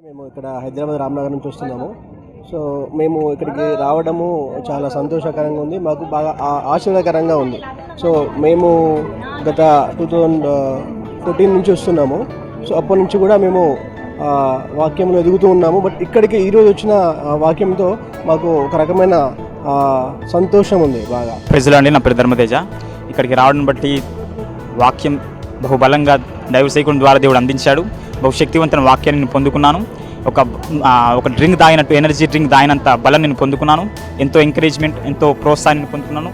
మేము ఇక్కడ హైదరాబాద్ రామ్నగర్ నుంచి వస్తున్నాము. సో మేము ఇక్కడికి రావడము చాలా సంతోషకరంగా ఉంది, మాకు బాగా ఆశీర్వాదకరంగా ఉంది. సో మేము గత 2014 నుంచి వస్తున్నాము. సో అప్పటి నుంచి కూడా మేము వాక్యంలో ఎదుగుతూ ఉన్నాము. బట్ ఇక్కడికి ఈరోజు వచ్చిన వాక్యంతో మాకు ఒక రకమైన సంతోషం ఉంది బాగా. ప్రజలండి, నా పేరు ధర్మతేజ. ఇక్కడికి రావడం బట్టి వాక్యం బహుబలంగా దైవసేకుని ద్వారా దేవుడు అందించాడు. బహుశక్తివంతమైన వాక్యాన్ని నేను పొందుకున్నాను. ఒక డ్రింక్ తాగినట్టు, ఎనర్జీ డ్రింక్ తాగినంత బలం నేను పొందుకున్నాను. ఎంతో ఎంకరేజ్మెంట్, ఎంతో ప్రోత్సాహాన్ని పొందుకున్నాను.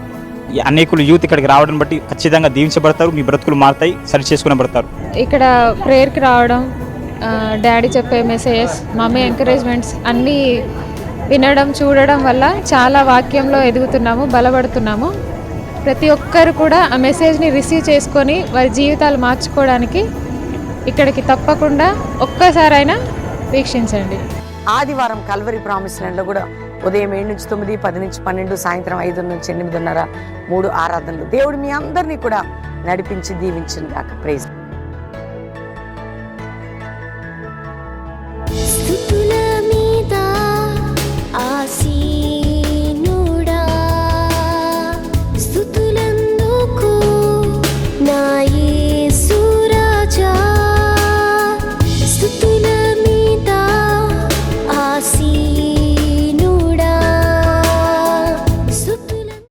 అనేకులు యూత్ ఇక్కడికి రావడం బట్టి ఖచ్చితంగా దీవించబడతారు, మీ బ్రతుకులు మారుతాయి, సరి చేసుకునబడతారు. ఇక్కడ ప్రేయర్కి రావడం, డాడీ చెప్పే మెసేజెస్, మమ్మీ ఎంకరేజ్మెంట్స్ అన్నీ వినడం, చూడడం వల్ల చాలా వాక్యంలో ఎదుగుతున్నాము, బలపడుతున్నాము. ప్రతి ఒక్కరు కూడా ఆ మెసేజ్ని రిసీవ్ చేసుకొని వారి జీవితాలు మార్చుకోవడానికి ఇక్కడికి తప్పకుండా ఒక్కసారైనా వీక్షించండి. ఆదివారం కల్వరి ప్రామిస్ ల్యాండ్లో కూడా ఉదయం 7 నుంచి 9, 10 నుంచి 12, సాయంత్రం 5 నుంచి 8:30 3 ఆరాధనలు. దేవుడు మీ అందరినీ కూడా నడిపించి దీవించిన గాక. ప్రైజ్.